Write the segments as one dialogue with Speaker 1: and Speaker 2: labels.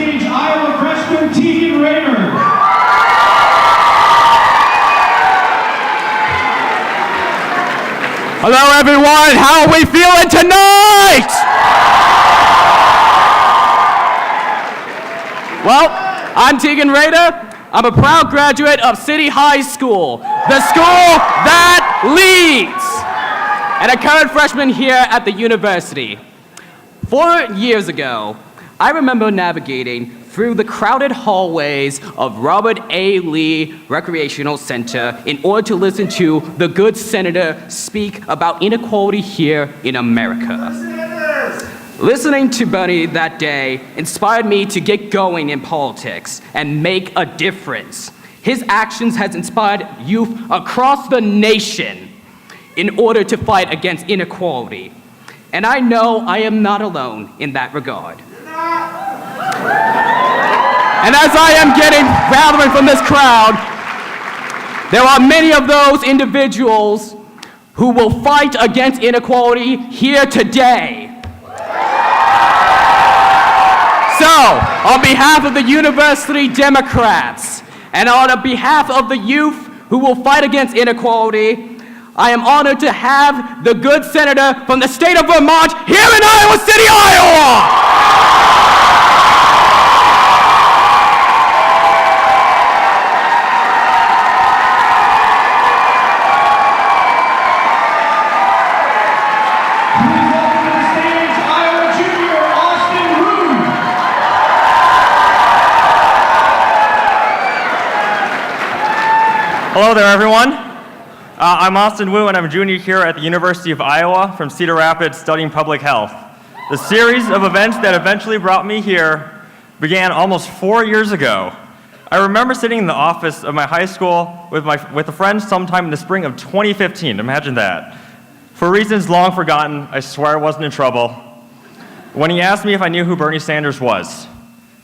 Speaker 1: stage, Iowa freshman Tegan Raymer.
Speaker 2: Hello everyone, how are we feeling tonight? Well, I'm Tegan Rader. I'm a proud graduate of City High School, the school that leads, and a current freshman here at the university. 4 years ago, I remember navigating through the crowded hallways of Robert A. Lee Recreational Center in order to listen to the good senator speak about inequality here in America. Listening to Bernie that day inspired me to get going in politics and make a difference. His actions has inspired youth across the nation in order to fight against inequality. And I know I am not alone in that regard. And as I am gathering from this crowd, there are many of those individuals who will fight against inequality here today. So, on behalf of the University Democrats, and on behalf of the youth who will fight against inequality, I am honored to have the good senator from the state of Vermont here in Iowa City, Iowa!
Speaker 3: Hello there, everyone. I'm Austin Wu, and I'm a junior here at the University of Iowa from Cedar Rapids studying public health. The series of events that eventually brought me here began almost 4 years ago. I remember sitting in the office of my high school with a friend sometime in the spring of 2015. Imagine that. For reasons long forgotten, I swear I wasn't in trouble. When he asked me if I knew who Bernie Sanders was,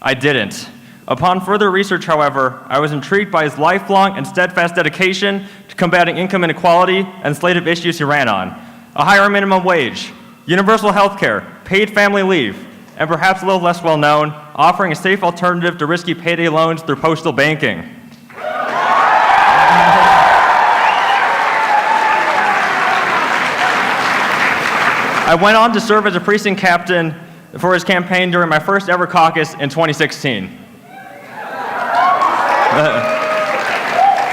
Speaker 3: I didn't. Upon further research, however, I was intrigued by his lifelong and steadfast dedication to combating income inequality and slate of issues he ran on: a higher minimum wage, universal health care, paid family leave, and perhaps a little less well known, offering a safe alternative to risky payday loans through postal banking. I went on to serve as a precinct captain for his campaign during my first ever caucus in 2016.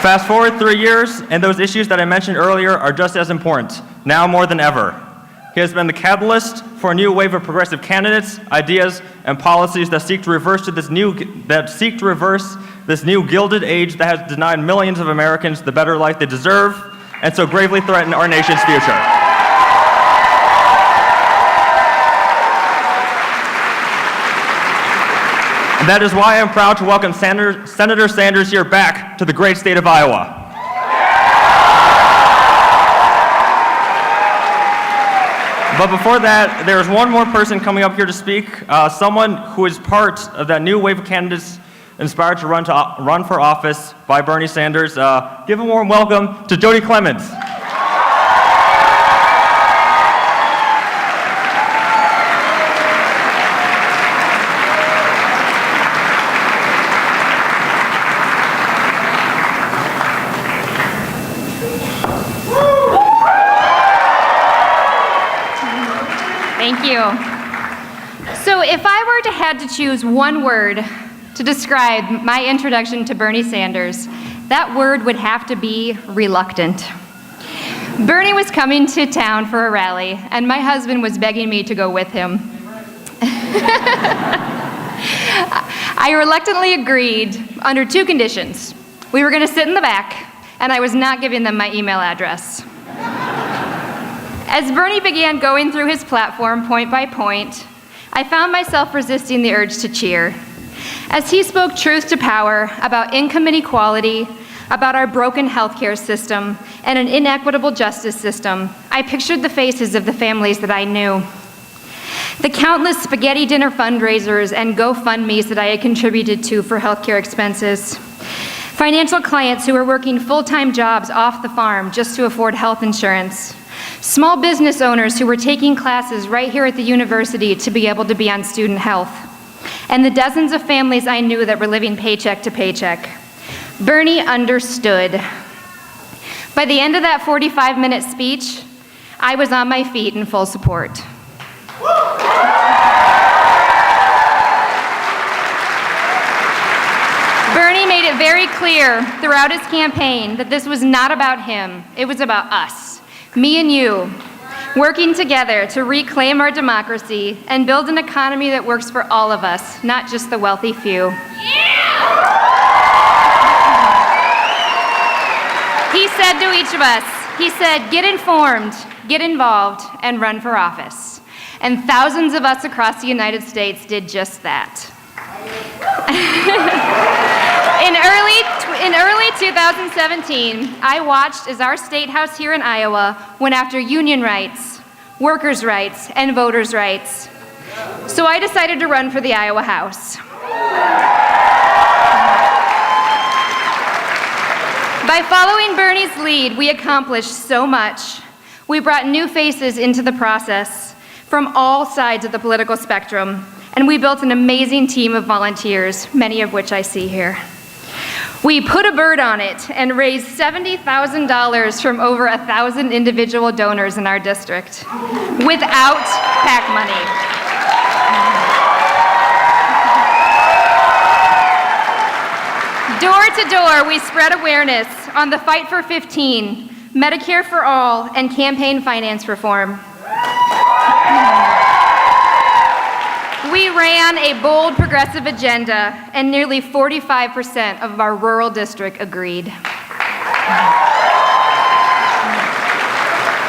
Speaker 3: Fast forward 3 years, and those issues that I mentioned earlier are just as important, now more than ever. He has been the catalyst for a new wave of progressive candidates, ideas, and policies that seek to reverse this new gilded age that has denied millions of Americans the better life they deserve, and so gravely threaten our nation's future. And that is why I'm proud to welcome Senator Sanders here back to the great state of Iowa. But before that, there's one more person coming up here to speak, someone who is part of that new wave of candidates inspired to run for office by Bernie Sanders. Give a warm welcome to Jody Clemens.
Speaker 4: Thank you. So if I were to have to choose one word to describe my introduction to Bernie Sanders, that word would have to be reluctant. Bernie was coming to town for a rally, and my husband was begging me to go with him. I reluctantly agreed under two conditions. We were going to sit in the back, and I was not giving them my email address. As Bernie began going through his platform point by point, I found myself resisting the urge to cheer. As he spoke truth to power about income inequality, about our broken healthcare system, and an inequitable justice system, I pictured the faces of the families that I knew. The countless spaghetti dinner fundraisers and GoFundMes that I had contributed to for healthcare expenses. Financial clients who were working full-time jobs off the farm just to afford health insurance. Small business owners who were taking classes right here at the university to be able to be on student health. and the dozens of families I knew that were living paycheck to paycheck. Bernie understood. By the end of that 45-minute speech, I was on my feet in full support. Bernie made it very clear throughout his campaign that this was not about him, it was about us, me and you, working together to reclaim our democracy and build an economy that works for all of us, not just the wealthy few. He said to each of us, he said, get informed, get involved, and run for office. And thousands of us across the United States did just that. In early 2017, I watched as our state house here in Iowa went after union rights, workers' rights, and voters' rights. So I decided to run for the Iowa House. By following Bernie's lead, we accomplished so much. We brought new faces into the process from all sides of the political spectrum, and we built an amazing team of volunteers, many of which I see here. We put a bird on it and raised $70,000 from over 1,000 individual donors in our district without PAC money. Door to door, we spread awareness on the Fight for 15, Medicare for All, and campaign finance reform. We ran a bold progressive agenda, and nearly 45% of our rural district agreed.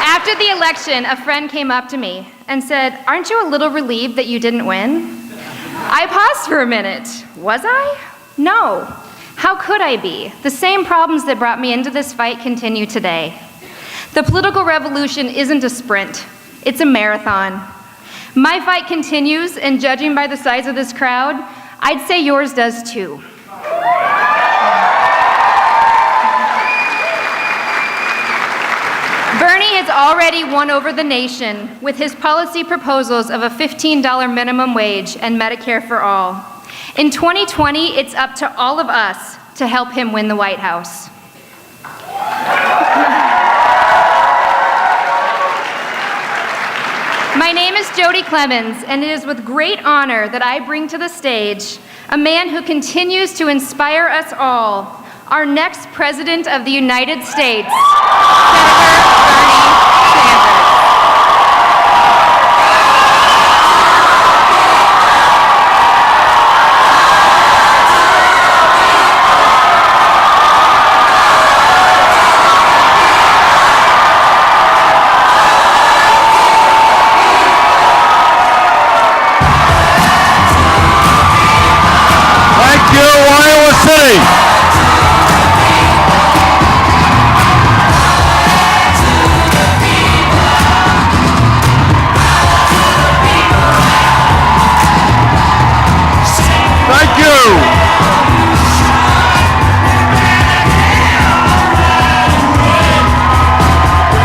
Speaker 4: After the election, a friend came up to me and said, "Aren't you a little relieved that you didn't win?" I paused for a minute. Was I? No. How could I be? The same problems that brought me into this fight continue today. The political revolution isn't a sprint, it's a marathon. My fight continues, and judging by the size of this crowd, I'd say yours does too. Bernie has already won over the nation with his policy proposals of a $15 minimum wage and Medicare for all. In 2020, it's up to all of us to help him win the White House. My name is Jody Clemens, and it is with great honor that I bring to the stage a man who continues to inspire us all, our next President of the United States, Senator Bernie Sanders.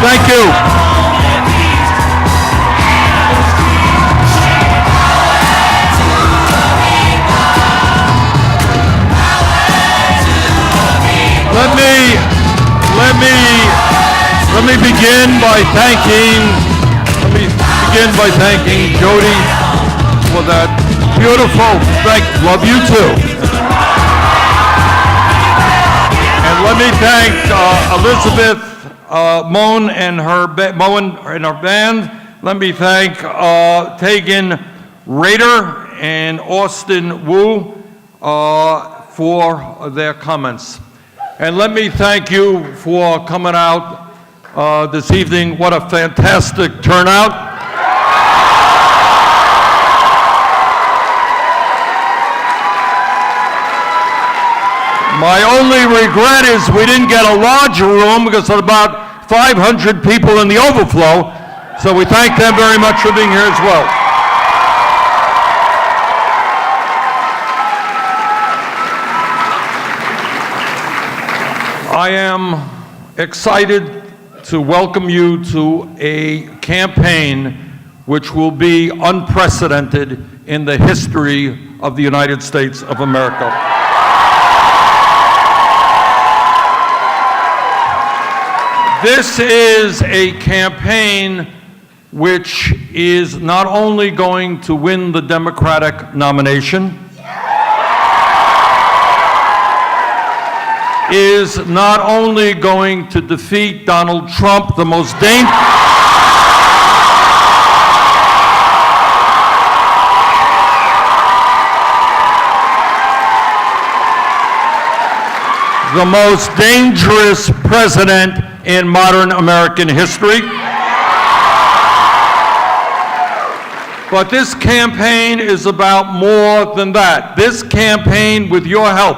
Speaker 5: Thank you. Let me begin by thanking Jody for that beautiful love you too. And let me thank Elizabeth Moen and her band. Let me thank Tegan Rader and Austin Wu for their comments. And let me thank you for coming out this evening. What a fantastic turnout. My only regret is we didn't get a larger room because of about 500 people in the overflow. So we thank them very much for being here as well. I am excited to welcome you to a campaign which will be unprecedented in the history of the United States of America. This is a campaign which is not only going to win the Democratic nomination, is not only going to defeat Donald Trump, the most dangerous president in modern American history. But this campaign is about more than that. This campaign, with your help,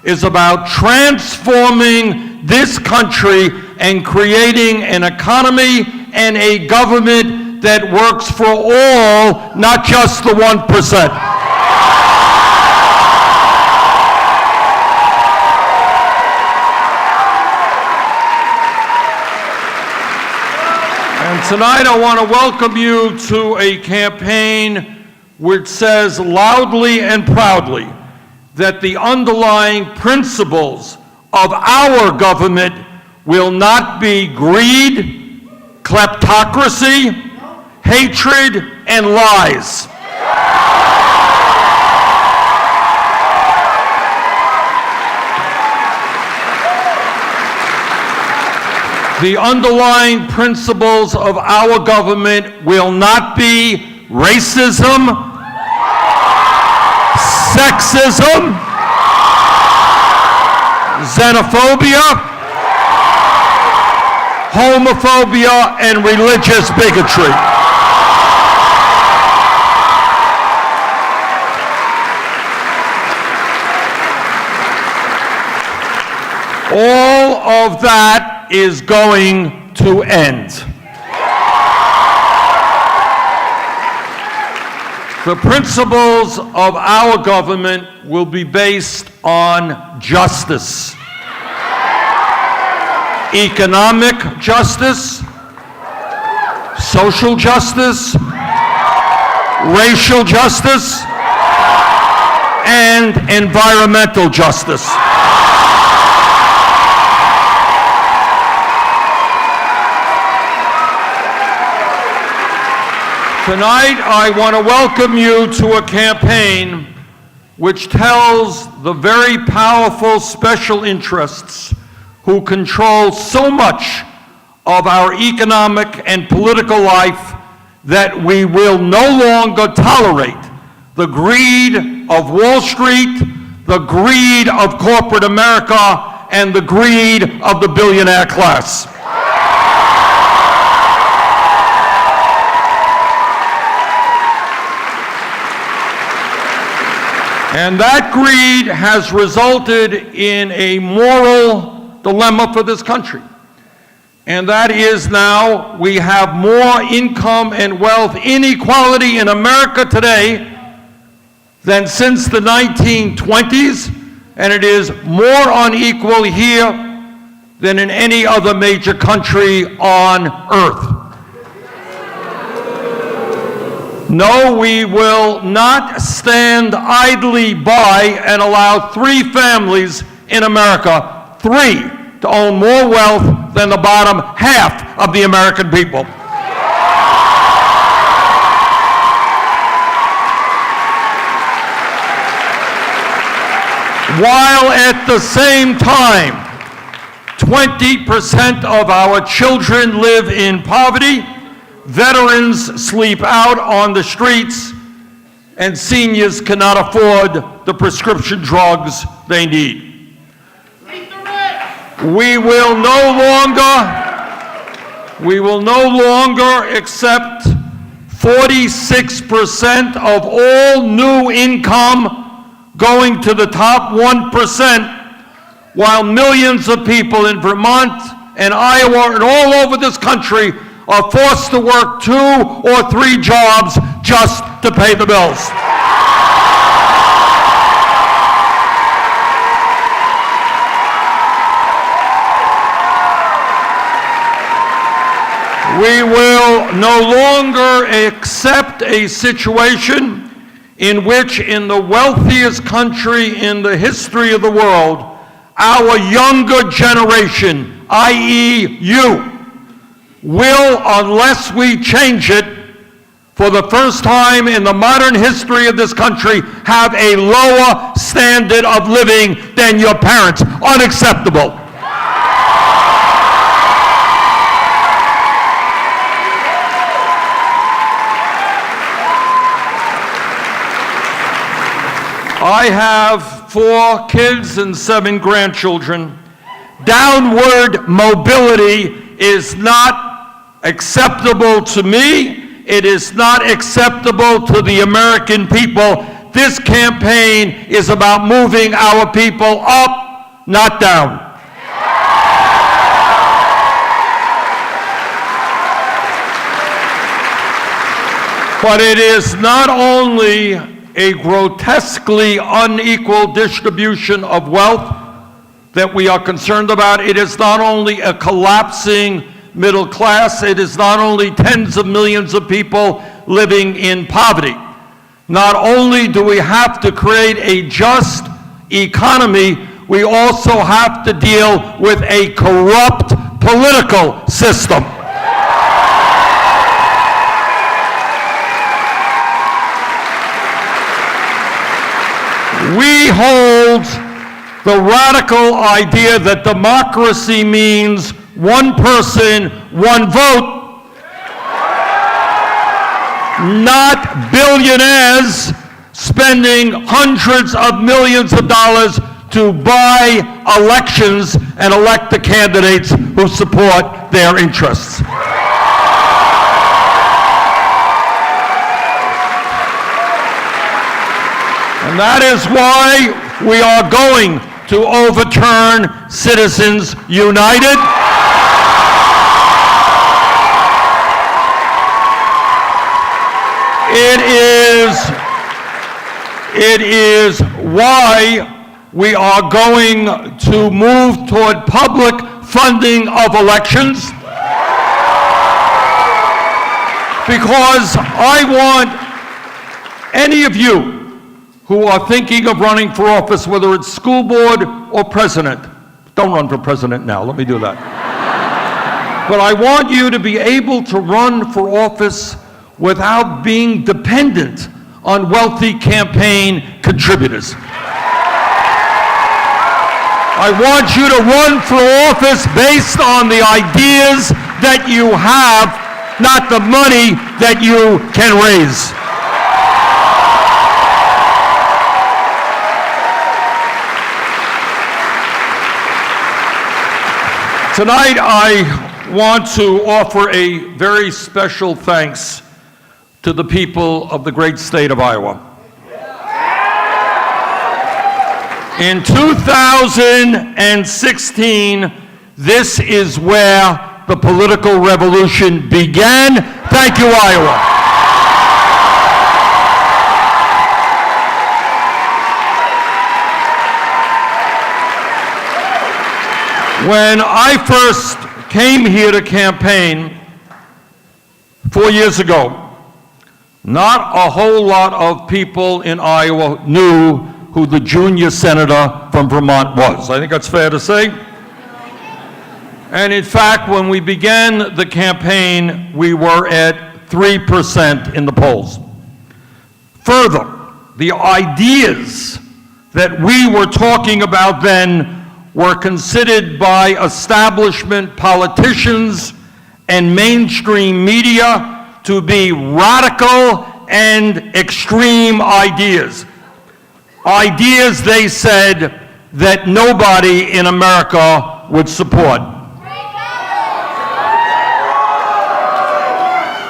Speaker 5: is about transforming this country and creating an economy and a government that works for all, not just the 1%. And tonight I want to welcome you to a campaign which says loudly and proudly that the underlying principles of our government will not be greed, kleptocracy, hatred, and lies. The underlying principles of our government will not be racism, sexism, xenophobia, homophobia, and religious bigotry. All of that is going to end. The principles of our government will be based on justice. Economic justice, social justice, racial justice, and environmental justice. Tonight, I want to welcome you to a campaign which tells the very powerful special interests who control so much of our economic and political life that we will no longer tolerate the greed of Wall Street, the greed of corporate America, and the greed of the billionaire class. And that greed has resulted in a moral dilemma for this country. And that is now we have more income and wealth inequality in America today than since the 1920s, and it is more unequal here than in any other major country on earth. No, we will not stand idly by and allow 3 families in America, 3, to own more wealth than the bottom half of the American people. While at the same time, 20% of our children live in poverty, veterans sleep out on the streets, and seniors cannot afford the prescription drugs they need. We will no longer accept 46% of all new income going to the top 1%, while millions of people in Vermont and Iowa and all over this country are forced to work 2 or 3 jobs just to pay the bills. We will no longer accept a situation in which, in the wealthiest country in the history of the world, our younger generation, i.e. you, will, unless we change it, for the first time in the modern history of this country, have a lower standard of living than your parents. Unacceptable. I have 4 kids and 7 grandchildren. Downward mobility is not acceptable to me. It is not acceptable to the American people. This campaign is about moving our people up, not down. But it is not only a grotesquely unequal distribution of wealth that we are concerned about. It is not only a collapsing middle class. It is not only tens of millions of people living in poverty. Not only do we have to create a just economy, we also have to deal with a corrupt political system. We hold the radical idea that democracy means one person, one vote, not billionaires spending hundreds of millions of dollars to buy elections and elect the candidates who support their interests. And that is why we are going to overturn Citizens United. It is why we are going to move toward public funding of elections, because I want any of you who are thinking of running for office, whether it's school board or president. Don't run for president now, let me do that. But I want you to be able to run for office without being dependent on wealthy campaign contributors. I want you to run for office based on the ideas that you have, not the money that you can raise. Tonight, I want to offer a very special thanks to the people of the great state of Iowa. In 2016, this is where the political revolution began. Thank you, Iowa. When I first came here to campaign 4 years ago, not a whole lot of people in Iowa knew who the junior senator from Vermont was. I think that's fair to say. And in fact, when we began the campaign, we were at 3% in the polls. Further, the ideas that we were talking about then were considered by establishment politicians and mainstream media to be radical and extreme ideas. Ideas, they said, that nobody in America would support.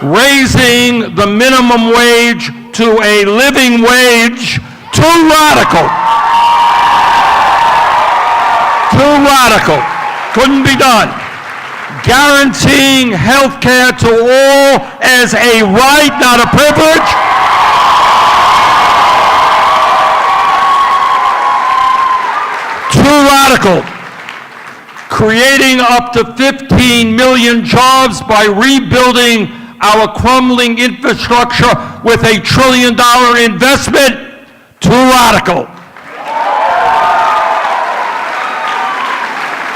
Speaker 5: Raising the minimum wage to a living wage, too radical. Too radical. Couldn't be done. Guaranteeing health care to all as a right, not a privilege. Too radical. Creating up to 15 million jobs by rebuilding our crumbling infrastructure with a $1 trillion investment? Too radical.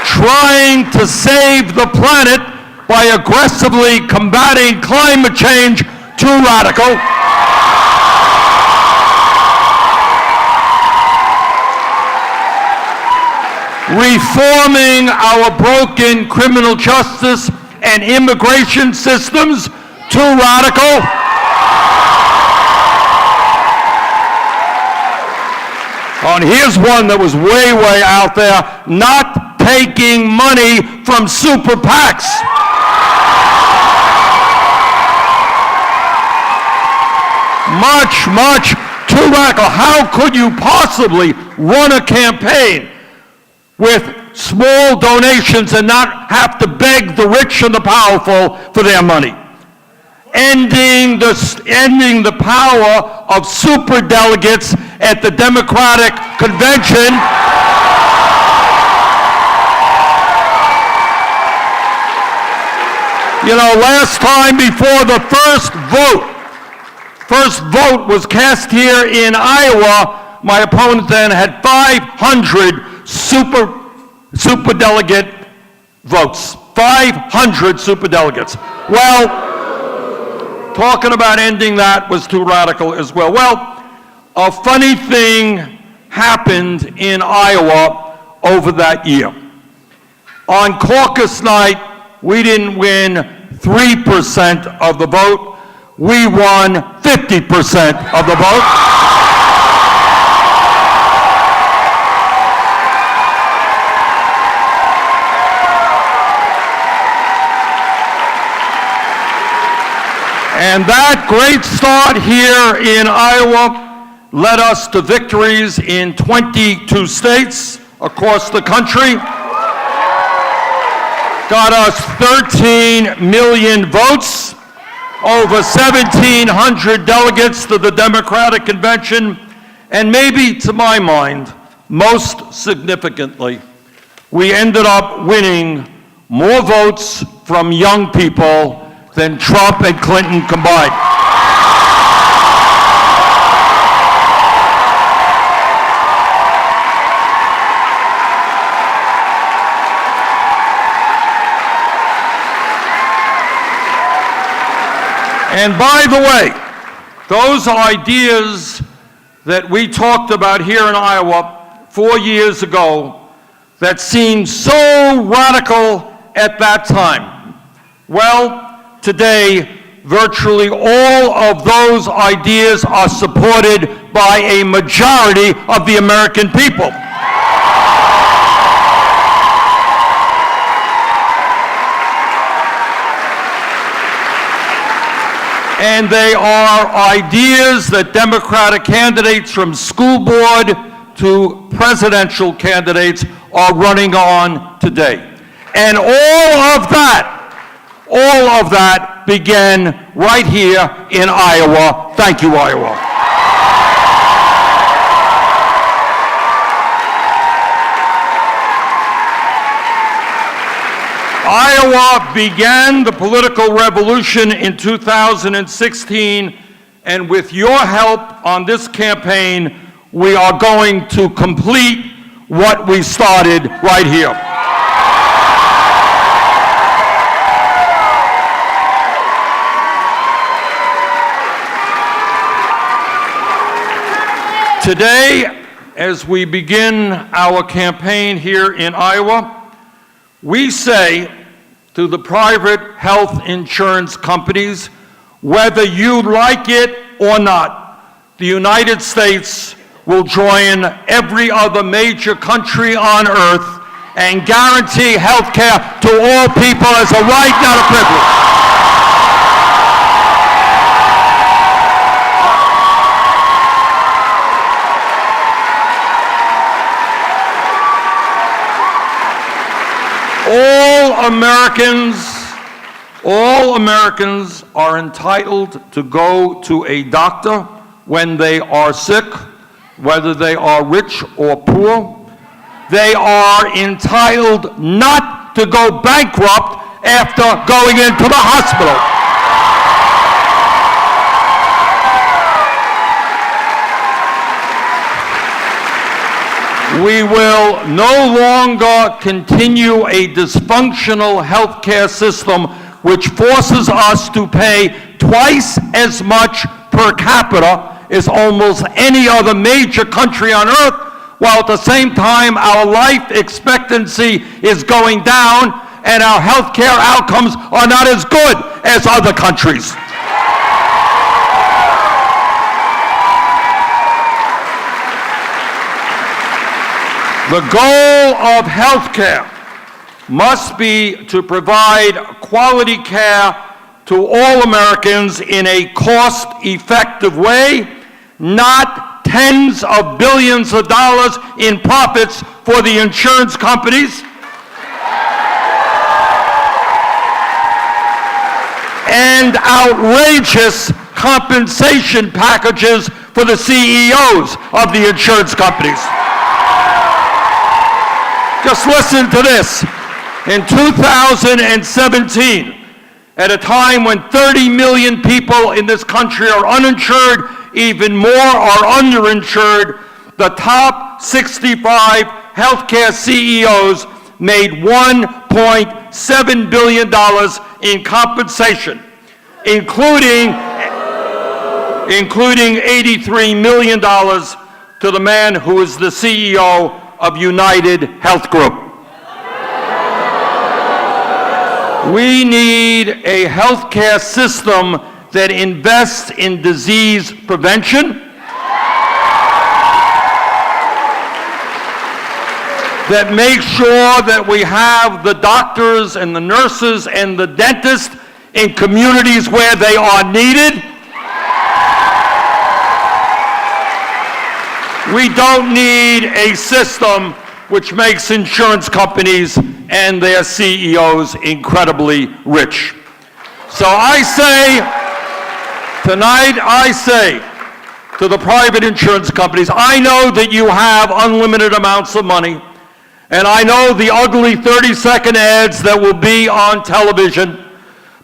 Speaker 5: Trying to save the planet by aggressively combating climate change? Too radical. Reforming our broken criminal justice and immigration systems? Too radical. And here's one that was way, way out there: not taking money from super PACs. Much too radical. How could you possibly run a campaign with small donations and not have to beg the rich and the powerful for their money? Ending the power of superdelegates at the Democratic Convention. You know, last time before the first vote was cast here in Iowa, my opponent then had 500 superdelegate votes. 500 superdelegates. Well, talking about ending that was too radical as well. Well, a funny thing happened in Iowa over that year. On caucus night, we didn't win 3% of the vote. We won 50% of the vote. And that great start here in Iowa led us to victories in 22 states across the country, got us 13 million votes, over 1,700 delegates to the Democratic Convention, and maybe, to my mind, most significantly, we ended up winning more votes from young people than Trump and Clinton combined. And by the way, those ideas that we talked about here in Iowa 4 years ago that seemed so radical at that time, well, today, virtually all of those ideas are supported by a majority of the American people. And they are ideas that Democratic candidates from school board to presidential candidates are running on today. And all of that began right here in Iowa. Thank you, Iowa. Iowa began the political revolution in 2016, and with your help on this campaign, we are going to complete what we started right here. Today, as we begin our campaign here in Iowa, we say to the private health insurance companies, whether you like it or not, the United States will join every other major country on earth and guarantee health care to all people as a right, not a privilege. All Americans are entitled to go to a doctor when they are sick, whether they are rich or poor. They are entitled not to go bankrupt after going into the hospital. We will no longer continue a dysfunctional healthcare system which forces us to pay twice as much per capita as almost any other major country on earth, while at the same time our life expectancy is going down and our healthcare outcomes are not as good as other countries. The goal of healthcare must be to provide quality care to all Americans in a cost-effective way, not tens of billions of dollars in profits for the insurance companies, and outrageous compensation packages for the CEOs of the insurance companies. Just listen to this. In 2017, at a time when 30 million people in this country are uninsured, even more are underinsured, the top 65 healthcare CEOs made $1.7 billion in compensation, including $83 million to the man who is the CEO of United Health Group. We need a healthcare system that invests in disease prevention, that makes sure that we have the doctors and the nurses and the dentists in communities where they are needed. We don't need a system which makes insurance companies and their CEOs incredibly rich. So I say, tonight I say to the private insurance companies, I know that you have unlimited amounts of money, and I know the ugly 30-second ads that will be on television,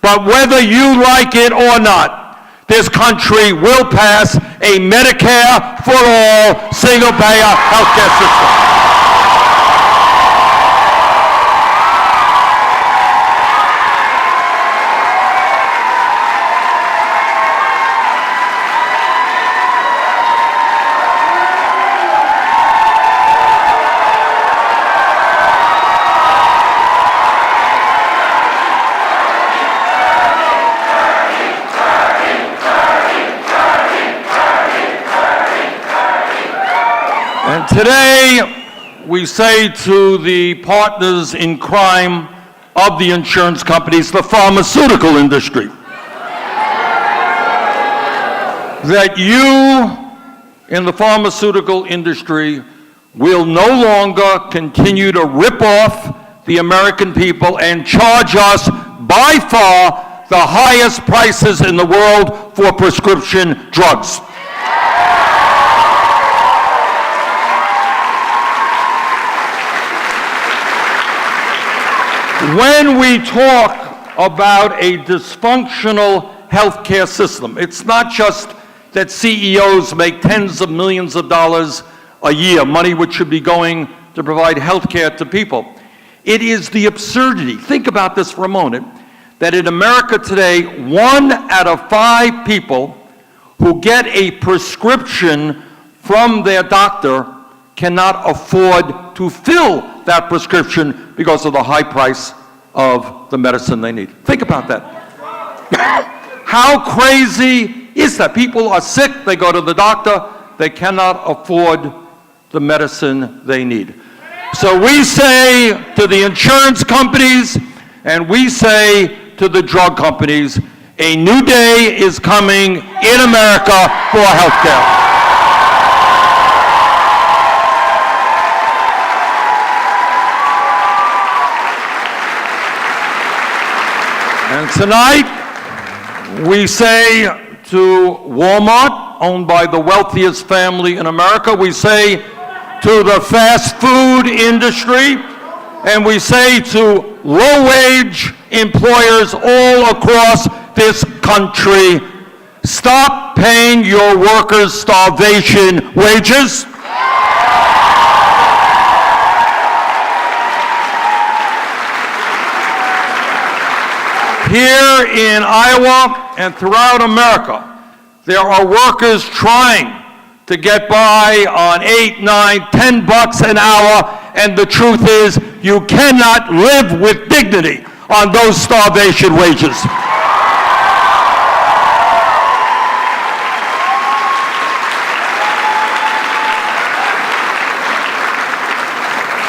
Speaker 5: but whether you like it or not, this country will pass a Medicare for all, single-payer healthcare system. And today, we say to the partners in crime of the insurance companies, the pharmaceutical industry, that you in the pharmaceutical industry will no longer continue to rip off the American people and charge us by far the highest prices in the world for prescription drugs. When we talk about a dysfunctional healthcare system, it's not just that CEOs make tens of millions of dollars a year, money which should be going to provide healthcare to people. It is the absurdity, think about this for a moment, that in America today, 1 out of 5 people who get a prescription from their doctor cannot afford to fill that prescription because of the high price of the medicine they need. Think about that. How crazy is that? People are sick, they go to the doctor, they cannot afford the medicine they need. So we say to the insurance companies and we say to the drug companies, a new day is coming in America for healthcare. And tonight, we say to Walmart, owned by the wealthiest family in America, we say to the fast food industry, and we say to low-wage employers all across this country, stop paying your workers starvation wages. here in Iowa and throughout America, there are workers trying to get by on $8, $9, $10 an hour, and the truth is, you cannot live with dignity on those starvation wages.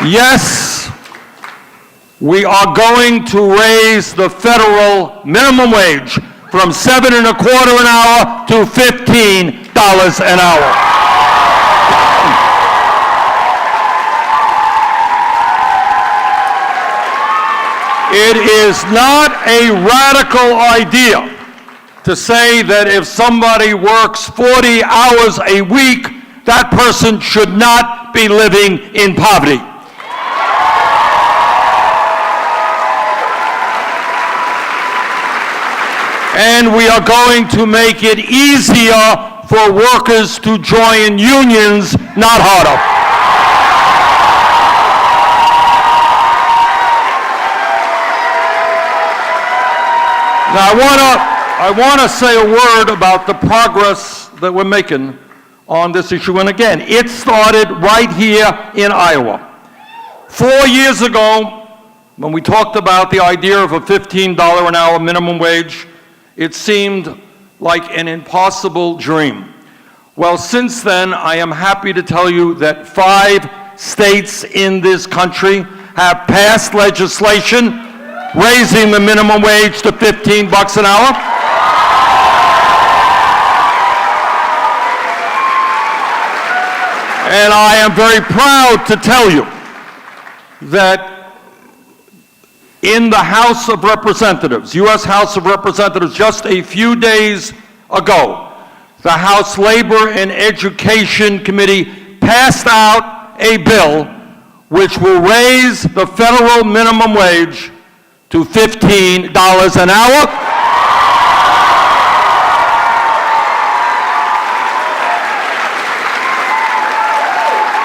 Speaker 5: Yes, we are going to raise the federal minimum wage from $7.25 an hour to $15 an hour. It is not a radical idea to say that if somebody works 40 hours a week, that person should not be living in poverty. And we are going to make it easier for workers to join unions, not harder. Now, I want to say a word about the progress that we're making on this issue. And again, it started right here in Iowa. 4 years ago, when we talked about the idea of a $15 an hour minimum wage, it seemed like an impossible dream. Well, since then, I am happy to tell you that 5 states in this country have passed legislation raising the minimum wage to $15 an hour. And I am very proud to tell you that in the House of Representatives, U.S. House of Representatives, just a few days ago, the House Labor and Education Committee passed out a bill which will raise the federal minimum wage to $15 an hour.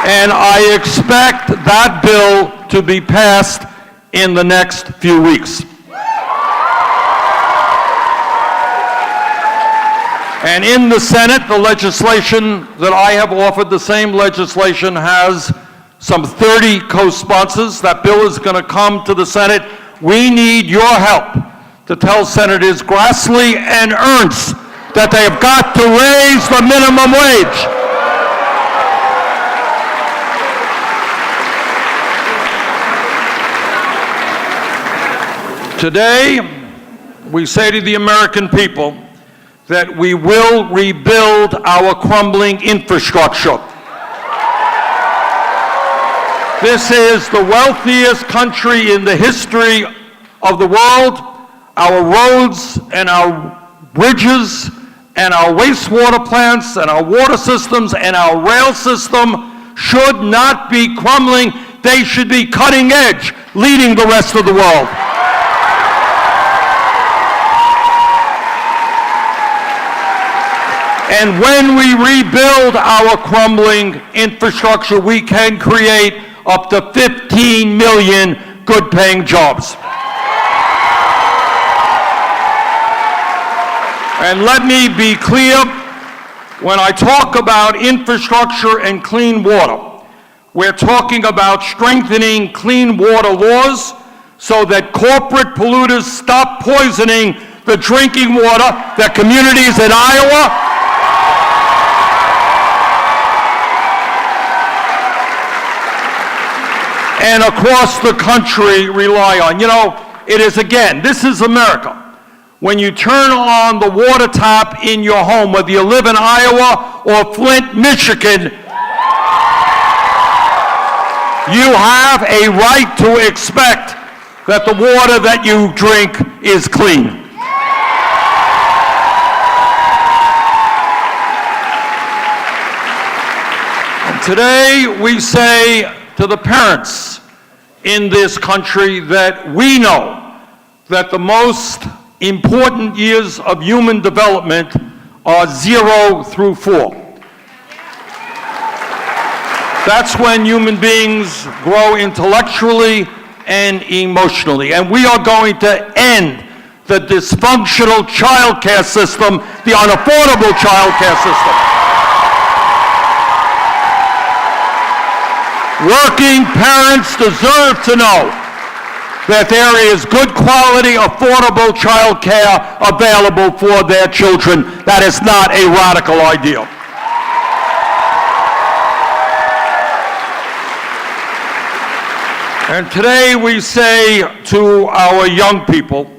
Speaker 5: And I expect that bill to be passed in the next few weeks. And in the Senate, the legislation that I have offered, the same legislation has some 30 co-sponsors. That bill is going to come to the Senate. We need your help to tell Senators Grassley and Ernst that they have got to raise the minimum wage. Today, we say to the American people that we will rebuild our crumbling infrastructure. This is the wealthiest country in the history of the world. Our roads and our bridges and our wastewater plants and our water systems and our rail system should not be crumbling. They should be cutting edge, leading the rest of the world. And when we rebuild our crumbling infrastructure, we can create up to 15 million good-paying jobs. And let me be clear, when I talk about infrastructure and clean water, we're talking about strengthening clean water laws so that corporate polluters stop poisoning the drinking water that communities in Iowa and across the country rely on. You know, it is, again, this is America. When you turn on the water tap in your home, whether you live in Iowa or Flint, Michigan, you have a right to expect that the water that you drink is clean. And today we say to the parents in this country that we know that the most important years of human development are 0 through 4. That's when human beings grow intellectually and emotionally. And we are going to end the dysfunctional child care system, the unaffordable child care system. Working parents deserve to know that there is good quality, affordable child care available for their children. That is not a radical idea. And today we say to our young people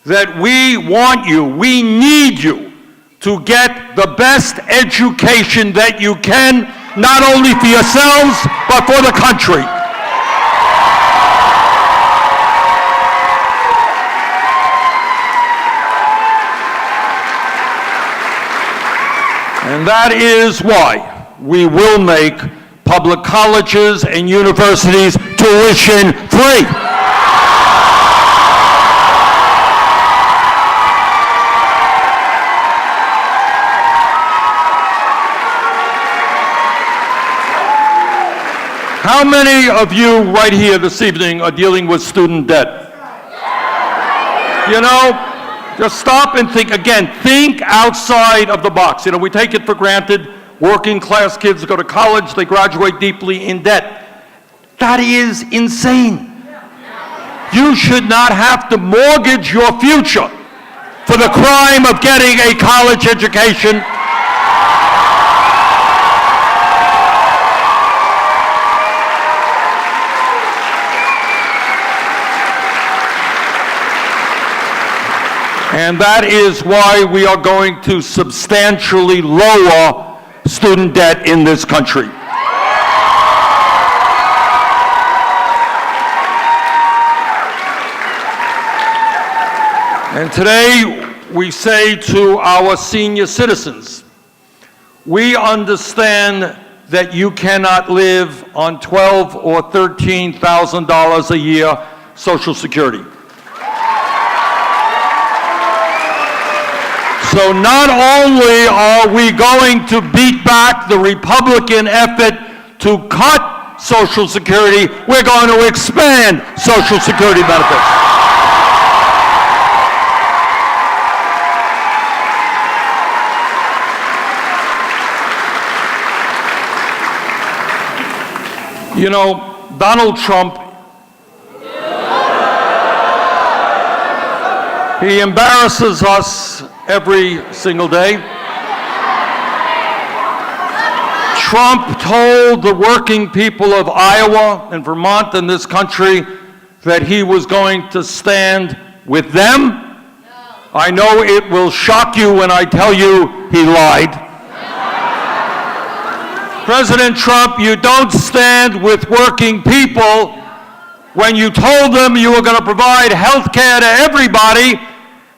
Speaker 5: that we want you, we need you to get the best education that you can, not only for yourselves, but for the country. And that is why we will make public colleges and universities tuition free. How many of you right here this evening are dealing with student debt? You know, just stop and think again. Think outside of the box. You know, we take it for granted. Working class kids go to college, they graduate deeply in debt. That is insane. You should not have to mortgage your future for the crime of getting a college education. And that is why we are going to substantially lower student debt in this country. And today we say to our senior citizens, we understand that you cannot live on $12,000 or $13,000 a year Social Security. So not only are we going to beat back the Republican effort to cut Social Security, we're going to expand Social Security benefits. You know, Donald Trump, he embarrasses us every single day. Trump told the working people of Iowa and Vermont and this country that he was going to stand with them. I know it will shock you when I tell you he lied. President Trump, you don't stand with working people when you told them you were going to provide health care to everybody,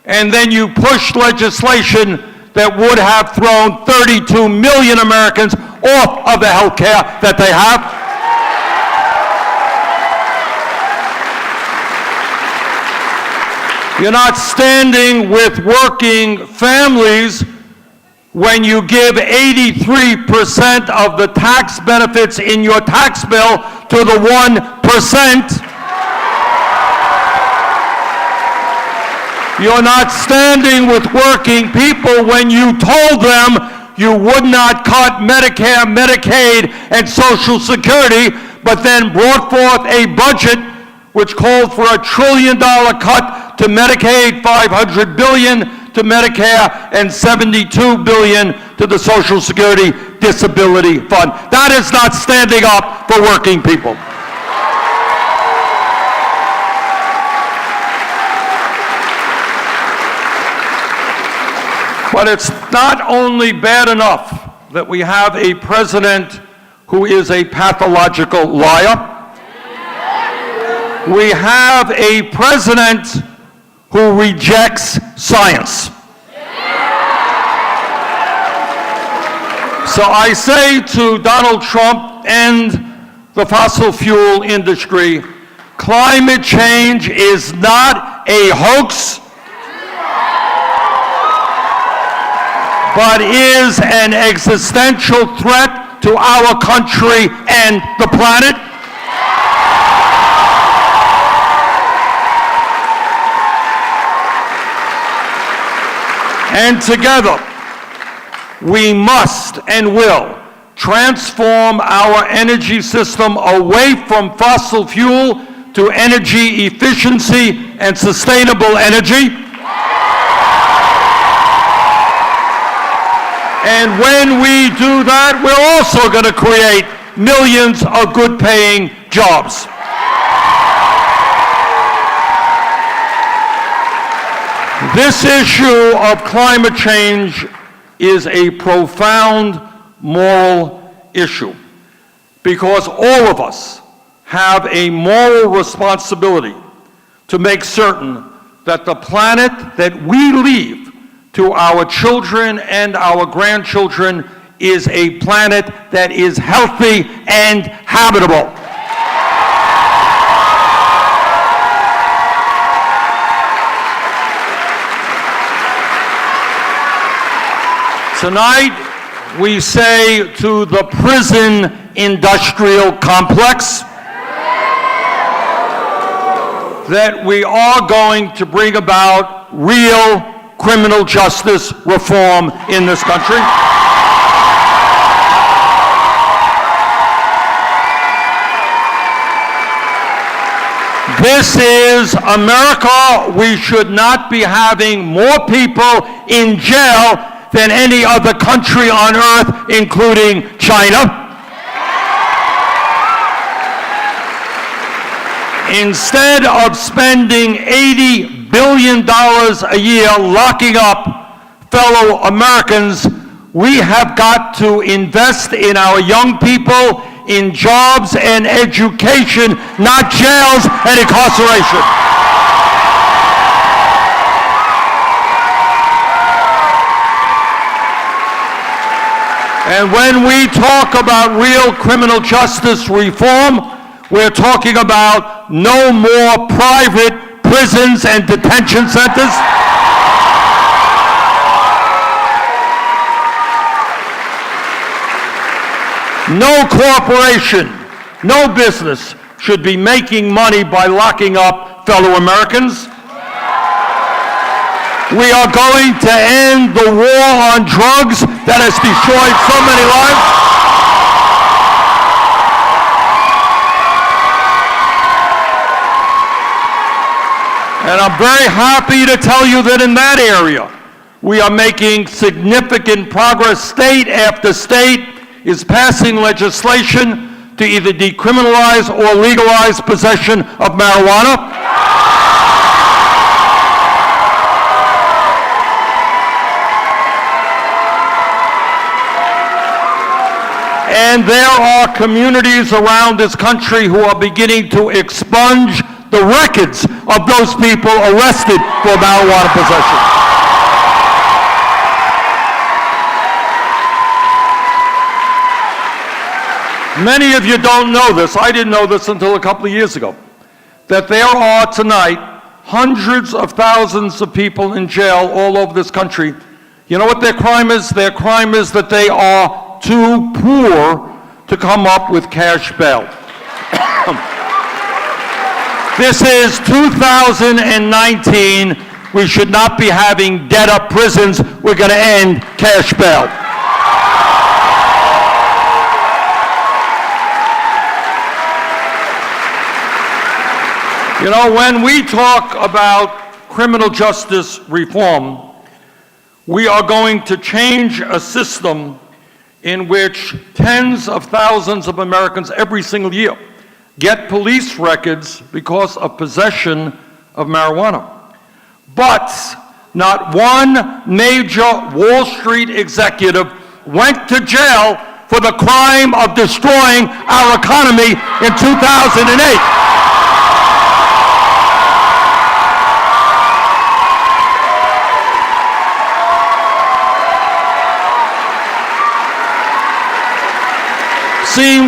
Speaker 5: and then you pushed legislation that would have thrown 32 million Americans off of the health care that they have. You're not standing with working families when you give 83% of the tax benefits in your tax bill to the 1%. You're not standing with working people when you told them you would not cut Medicare, Medicaid, and Social Security, but then brought forth a budget which called for $1 trillion cut to Medicaid, $500 billion to Medicare, and $72 billion to the Social Security Disability Fund. That is not standing up for working people. But it's not only bad enough that we have a president who is a pathological liar. We have a president who rejects science. So I say to Donald Trump and the fossil fuel industry, climate change is not a hoax, but is an existential threat to our country and the planet. And together, we must and will transform our energy system away from fossil fuel to energy efficiency and sustainable energy. And when we do that, we're also going to create millions of good-paying jobs. This issue of climate change is a profound moral issue because all of us have a moral responsibility to make certain that the planet that we leave to our children and our grandchildren is a planet that is healthy and habitable. Tonight, we say to the prison industrial complex that we are going to bring about real criminal justice reform in this country. This is America. We should not be having more people in jail than any other country on earth, including China. Instead of spending $80 billion a year locking up fellow Americans, we have got to invest in our young people, in jobs and education, not jails and incarceration. And when we talk about real criminal justice reform, we're talking about no more private prisons and detention centers. No corporation, no business should be making money by locking up fellow Americans. We are going to end the war on drugs that has destroyed so many lives. And I'm very happy to tell you that in that area, we are making significant progress. State after state is passing legislation to either decriminalize or legalize possession of marijuana. And there are communities around this country who are beginning to expunge the records of those people arrested for marijuana possession. Many of you don't know this. I didn't know this until a couple of years ago, that there are tonight hundreds of thousands of people in jail all over this country. You know what their crime is? Their crime is that they are too poor to come up with cash bail. This is 2019. We should not be having dead-up prisons. We're going to end cash bail. You know, when we talk about criminal justice reform, we are going to change a system in which tens of thousands of Americans every single year get police records because of possession of marijuana. But not one major Wall Street executive went to jail for the crime of destroying our economy in 2008.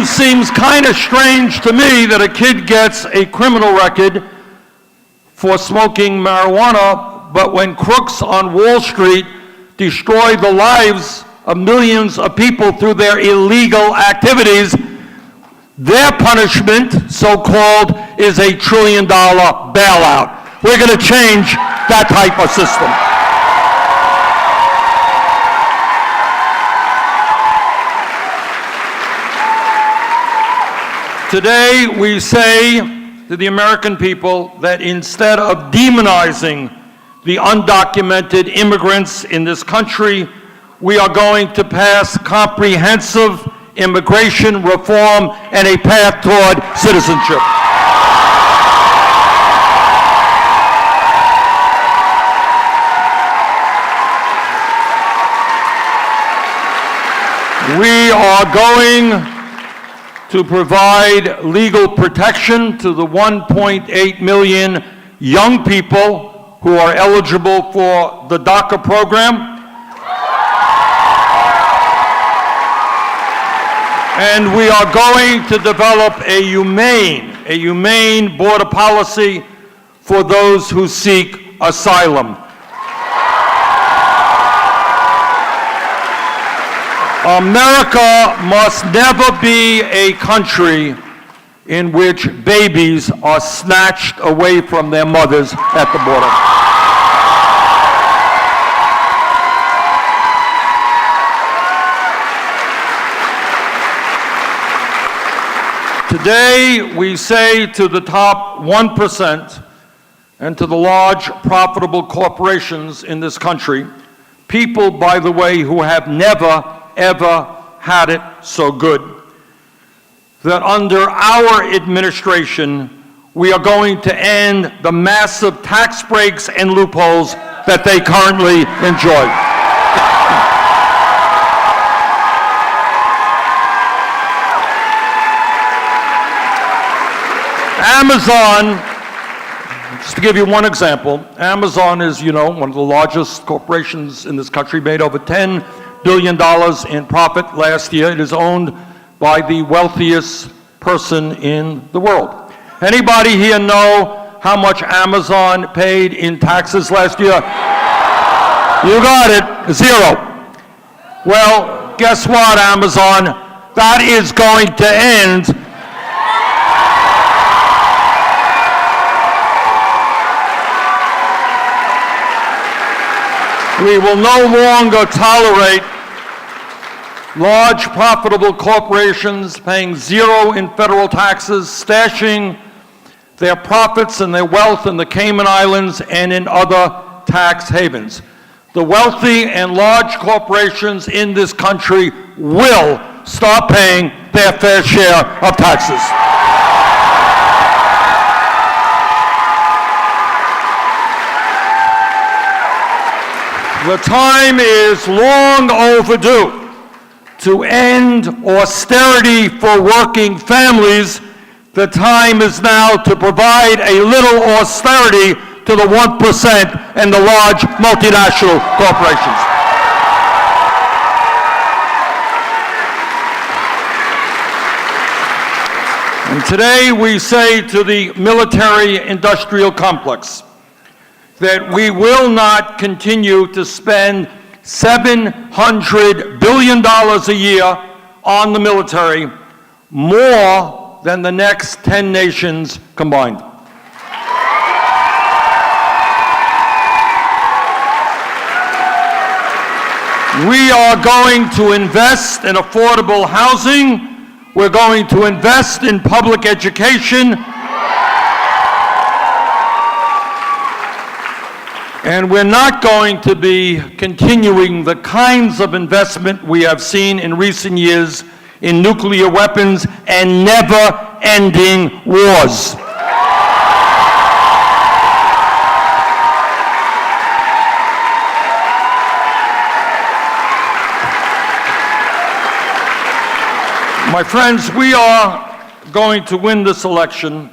Speaker 5: Seems kind of strange to me that a kid gets a criminal record for smoking marijuana, but when crooks on Wall Street destroy the lives of millions of people through their illegal activities, their punishment, so-called, is $1 trillion bailout. We're going to change that type of system. Today, we say to the American people that instead of demonizing the undocumented immigrants in this country, we are going to pass comprehensive immigration reform and a path toward citizenship. We are going to provide legal protection to the 1.8 million young people who are eligible for the DACA program. And we are going to develop a humane border policy for those who seek asylum. America must never be a country in which babies are snatched away from their mothers at the border. Today, we say to the top 1% and to the large profitable corporations in this country, people, by the way, who have never, ever had it so good, that under our administration, we are going to end the massive tax breaks and loopholes that they currently enjoy. Amazon, just to give you one example, Amazon is, one of the largest corporations in this country, made over $10 billion in profit last year. It is owned by the wealthiest person in the world. Anybody here know how much Amazon paid in taxes last year? You got it, 0. Well, guess what, Amazon? That is going to end. We will no longer tolerate large profitable corporations paying 0 in federal taxes, stashing their profits and their wealth in the Cayman Islands and in other tax havens. The wealthy and large corporations in this country will start paying their fair share of taxes. The time is long overdue to end austerity for working families. The time is now to provide a little austerity to the 1% and the large multinational corporations. And today we say to the military-industrial complex that we will not continue to spend $700 billion a year on the military, more than the next 10 nations combined. We are going to invest in affordable housing. We're going to invest in public education. And we're not going to be continuing the kinds of investment we have seen in recent years in nuclear weapons and never-ending wars. My friends, we are going to win this election,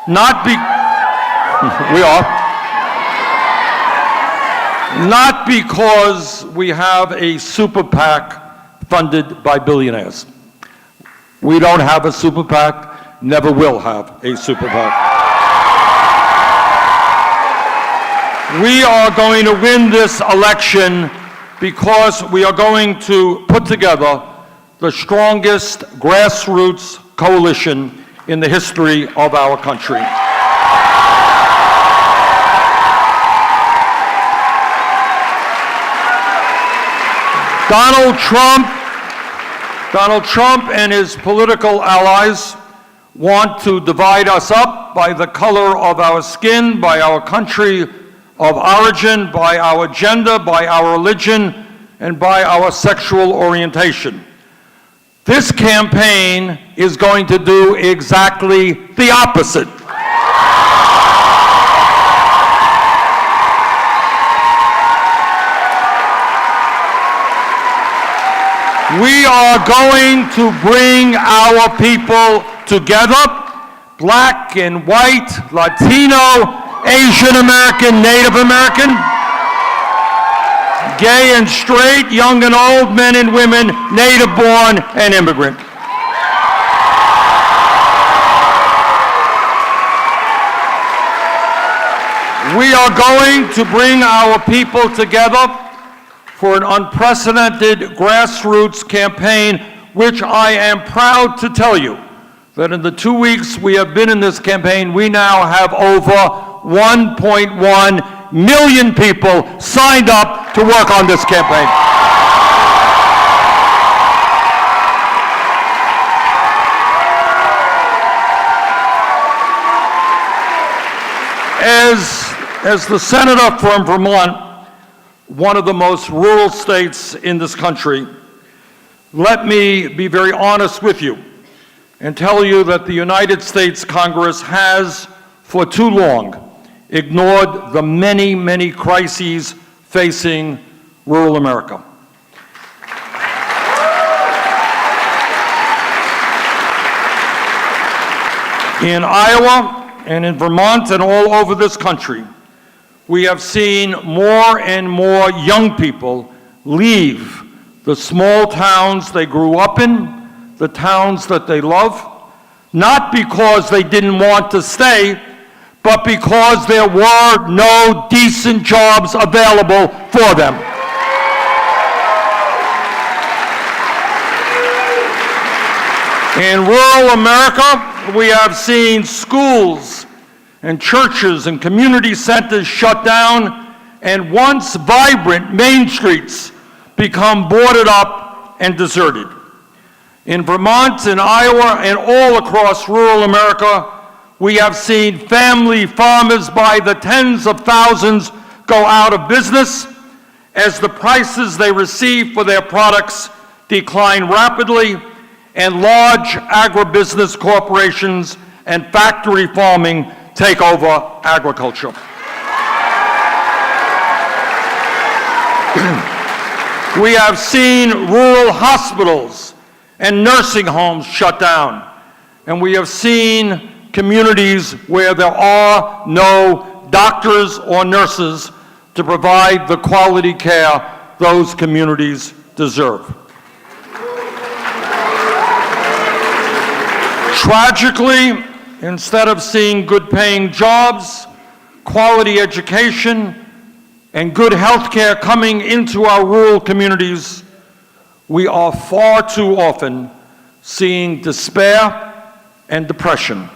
Speaker 5: not because we have a super PAC funded by billionaires. We don't have a super PAC, never will have a super PAC. We are going to win this election because we are going to put together the strongest grassroots coalition in the history of our country. Donald Trump and his political allies want to divide us up by the color of our skin, by our country of origin, by our gender, by our religion, and by our sexual orientation. This campaign is going to do exactly the opposite. We are going to bring our people together, black and white, Latino, Asian American, Native American, gay and straight, young and old, men and women, native born and immigrant. We are going to bring our people together for an unprecedented grassroots campaign, which I am proud to tell you that in the 2 weeks we have been in this campaign, we now have over 1.1 million people signed up to work on this campaign. As the senator from Vermont, one of the most rural states in this country, let me be very honest with you and tell you that the United States Congress has, for too long, ignored the many, many crises facing rural America. In Iowa and in Vermont and all over this country, we have seen more and more young people leave the small towns they grew up in, the towns that they love, not because they didn't want to stay, but because there were no decent jobs available for them. In rural America, we have seen schools and churches and community centers shut down, and once vibrant main streets become boarded up and deserted. In Vermont, in Iowa, and all across rural America, we have seen family farmers by the tens of thousands go out of business as the prices they receive for their products decline rapidly, and large agribusiness corporations and factory farming take over agriculture. We have seen rural hospitals and nursing homes shut down, and we have seen communities where there are no doctors or nurses to provide the quality care those communities deserve. Tragically, instead of seeing good-paying jobs, quality education, and good health care coming into our rural communities, we are far too often seeing despair and depression,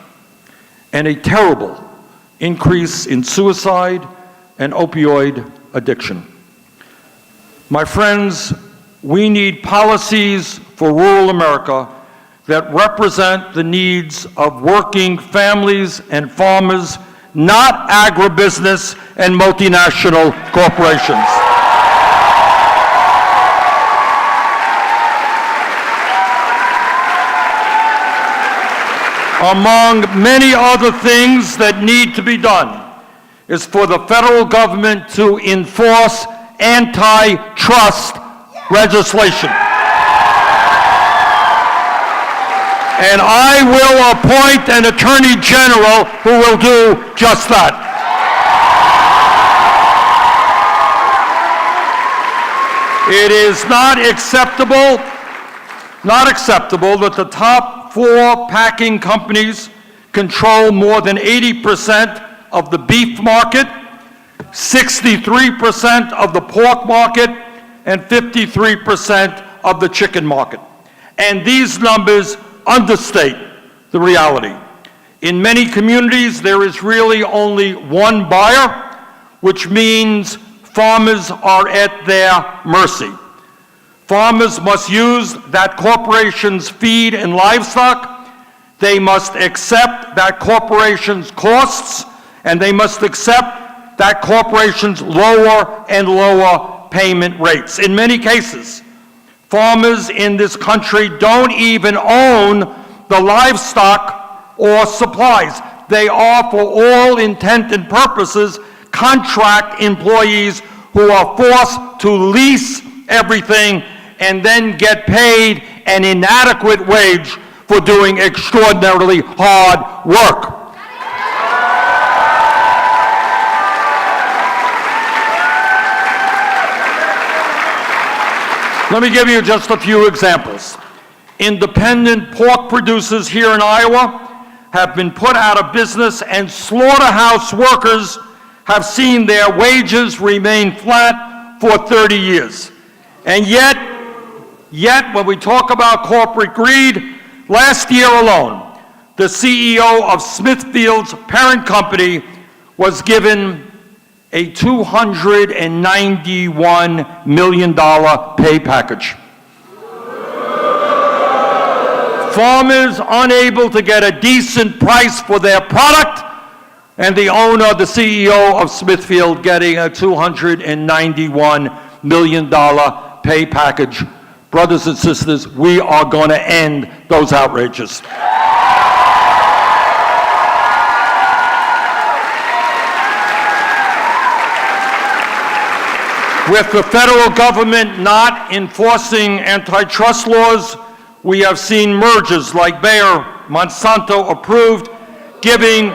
Speaker 5: and a terrible increase in suicide and opioid addiction. My friends, we need policies for rural America that represent the needs of working families and farmers, not agribusiness and multinational corporations. Among many other things that need to be done is for the federal government to enforce antitrust legislation. And I will appoint an attorney general who will do just that. It is not acceptable that the top 4 packing companies control more than 80% of the beef market, 63% of the pork market, and 53% of the chicken market. And these numbers understate the reality. In many communities, there is really only one buyer, which means farmers are at their mercy. Farmers must use that corporation's feed and livestock, They must accept that corporations' costs, and they must accept that corporations' lower and lower payment rates. In many cases, farmers in this country don't even own the livestock or supplies. They are, for all intent and purposes, contract employees who are forced to lease everything and then get paid an inadequate wage for doing extraordinarily hard work. Let me give you just a few examples. Independent pork producers here in Iowa have been put out of business, and slaughterhouse workers have seen their wages remain flat for 30 years. And yet, when we talk about corporate greed, last year alone, the CEO of Smithfield's parent company was given a $291 million pay package. Farmers unable to get a decent price for their product, and the owner, the CEO of Smithfield, getting a $291 million pay package. Brothers and sisters, we are going to end those outrages. With the federal government not enforcing antitrust laws, we have seen mergers like Bayer, Monsanto approved, giving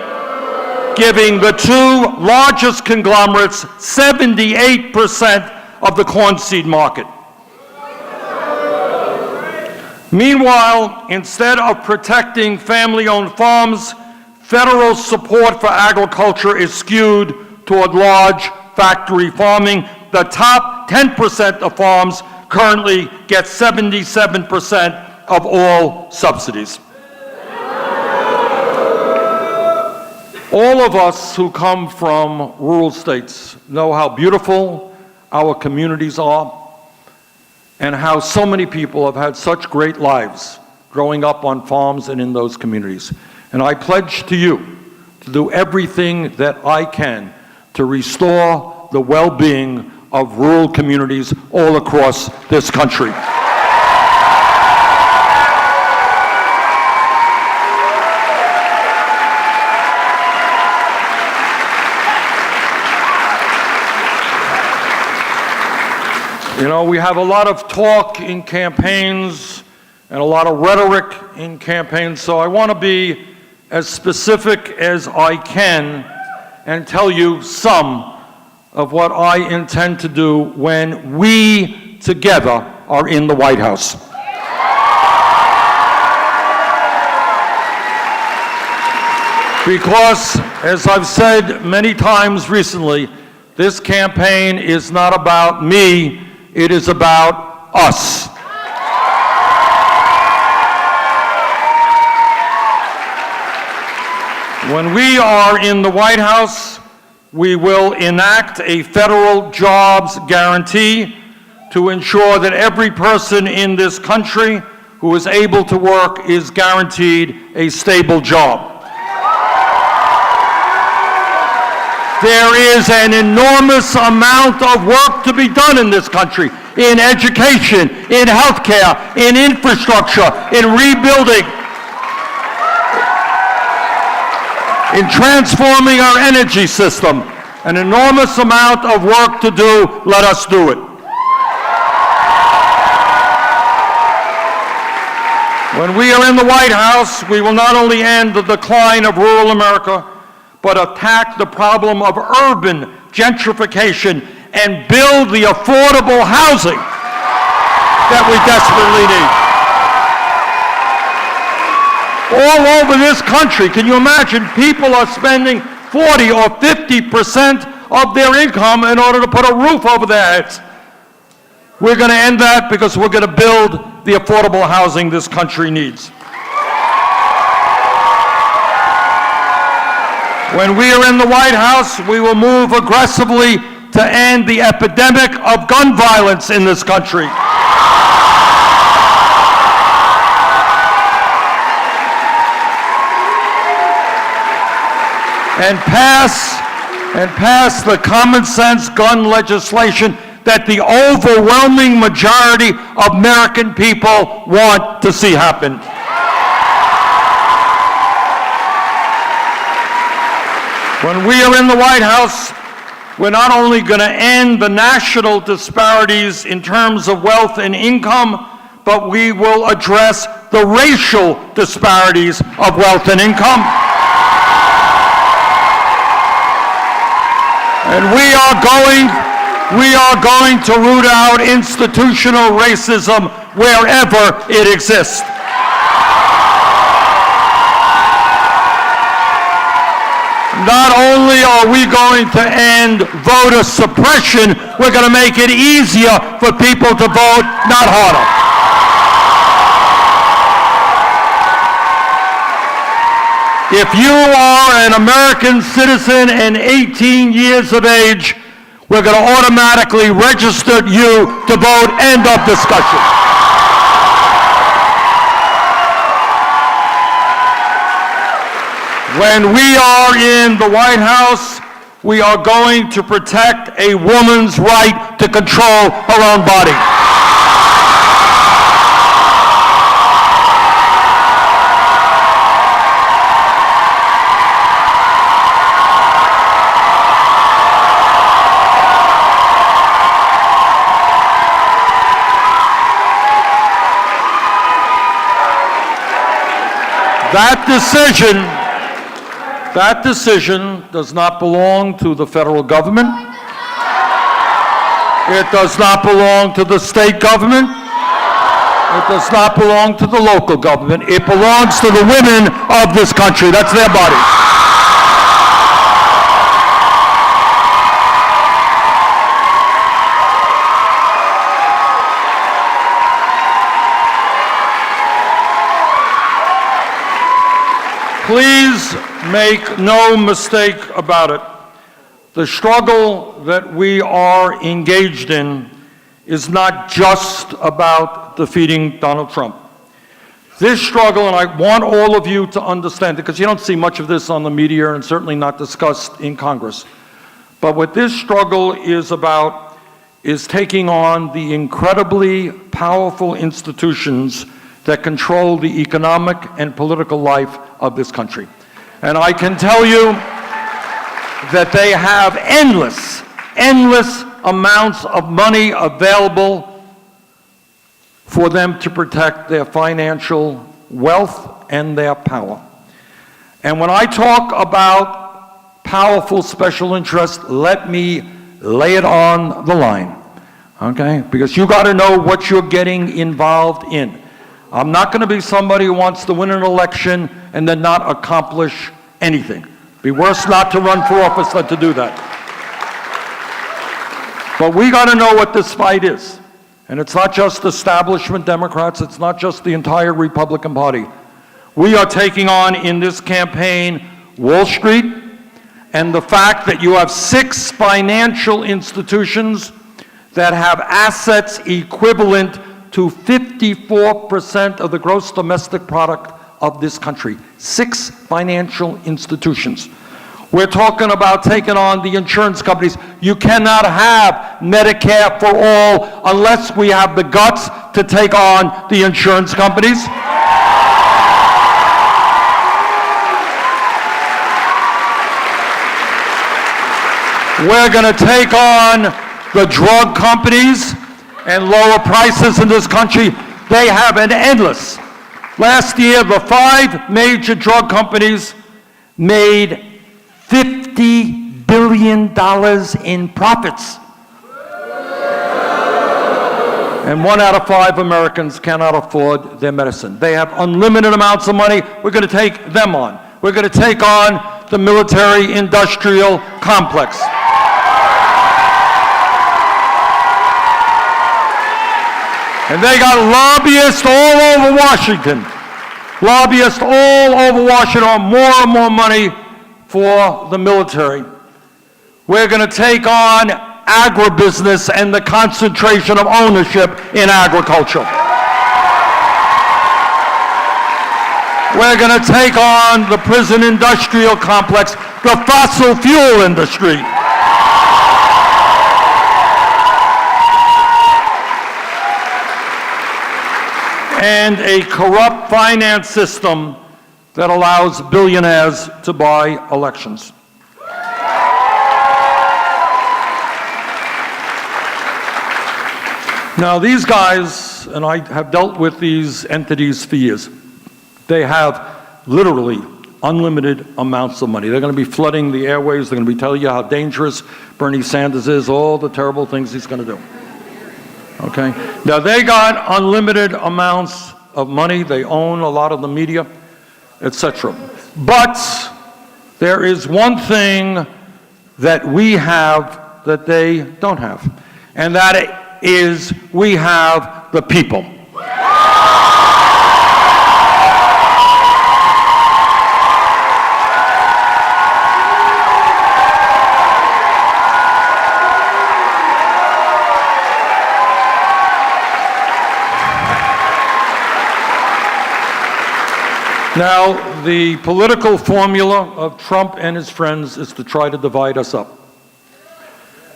Speaker 5: the two largest conglomerates 78% of the corn seed market. Meanwhile, instead of protecting family-owned farms, federal support for agriculture is skewed toward large factory farming. The top 10% of farms currently get 77% of all subsidies. All of us who come from rural states know how beautiful our communities are and how so many people have had such great lives growing up on farms and in those communities. And I pledge to you to do everything that I can to restore the well-being of rural communities all across this country. You know, we have a lot of talk in campaigns and a lot of rhetoric in campaigns, so I want to be as specific as I can and tell you some of what I intend to do when we together are in the White House. Because, as I've said many times recently, this campaign is not about me, it is about us. When we are in the White House, we will enact a federal jobs guarantee to ensure that every person in this country who is able to work is guaranteed a stable job. There is an enormous amount of work to be done in this country, in education, in healthcare, in infrastructure, in rebuilding, in transforming our energy system. An enormous amount of work to do. Let us do it. When we are in the White House, we will not only end the decline of rural America, but attack the problem of urban gentrification and build the affordable housing that we desperately need. All over this country, can you imagine, people are spending 40 or 50% of their income in order to put a roof over their heads. We're going to end that because we're going to build the affordable housing this country needs. When we are in the White House, we will move aggressively to end the epidemic of gun violence in this country. and pass the common sense gun legislation that the overwhelming majority of American people want to see happen. When we are in the White House, we're not only going to end the national disparities in terms of wealth and income, but we will address the racial disparities of wealth and income. And we are going to root out institutional racism wherever it exists. Not only are we going to end voter suppression, we're going to make it easier for people to vote, not harder. If you are an American citizen and 18 years of age, we're going to automatically register you to vote. End of discussion. When we are in the White House, we are going to protect a woman's right to control her own body. That decision does not belong to the federal government. It does not belong to the state government. It does not belong to the local government. It belongs to the women of this country. That's their body. Please make no mistake about it. The struggle that we are engaged in is not just about defeating Donald Trump. This struggle, and I want all of you to understand, because you don't see much of this on the media and certainly not discussed in Congress, but what this struggle is about is taking on the incredibly powerful institutions that control the economic and political life of this country. And I can tell you that they have endless amounts of money available for them to protect their financial wealth and their power. And when I talk about powerful special interests, let me lay it on the line, okay? Because you got to know what you're getting involved in. I'm not going to be somebody who wants to win an election and then not accomplish anything. It'd be worse not to run for office than to do that. But we got to know what this fight is. And it's not just establishment Democrats, it's not just the entire Republican Party. We are taking on in this campaign Wall Street and the fact that you have 6 financial institutions that have assets equivalent to 54% of the gross domestic product of this country. 6 financial institutions. We're talking about taking on the insurance companies. You cannot have Medicare for all unless we have the guts to take on the insurance companies. We're going to take on the drug companies and lower prices in this country. They have an endless. Last year, the 5 major drug companies made $50 billion in profits. And 1 out of 5 Americans cannot afford their medicine. They have unlimited amounts of money. We're going to take them on. We're going to take on the military-industrial complex. And they got lobbyists all over Washington. Lobbyists all over Washington on more and more money for the military. We're going to take on agribusiness and the concentration of ownership in agriculture. We're going to take on the prison industrial complex. the fossil fuel industry. And a corrupt finance system that allows billionaires to buy elections. Now, these guys, and I have dealt with these entities for years, they have literally unlimited amounts of money. They're going to be flooding the airwaves. They're going to be telling you how dangerous Bernie Sanders is, all the terrible things he's going to do. Okay? Now, they got unlimited amounts of money. They own a lot of the media, etc. But there is one thing that we have that they don't have, and that is we have the people. Now, the political formula of Trump and his friends is to try to divide us up.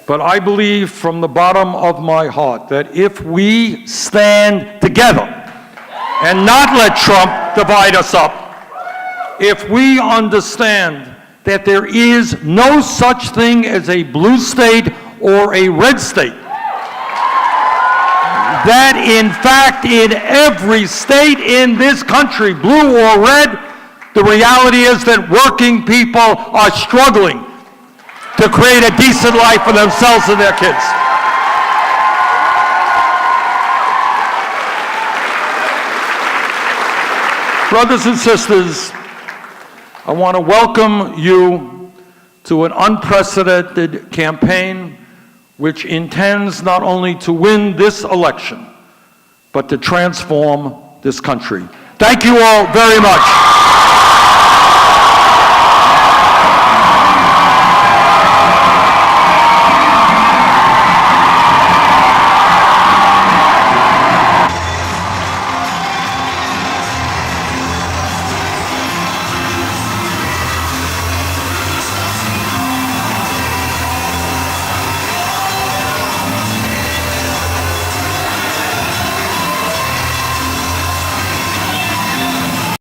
Speaker 5: But I believe from the bottom of my heart that if we stand together and not let Trump divide us up, if we understand that there is no such thing as a blue state or a red state, that in fact in every state in this country, blue or red, the reality is that working people are struggling to create a decent life for themselves and their kids. Brothers and sisters, I want to welcome you to an unprecedented campaign which intends not only to win this election, but to transform this country. Thank you all very much.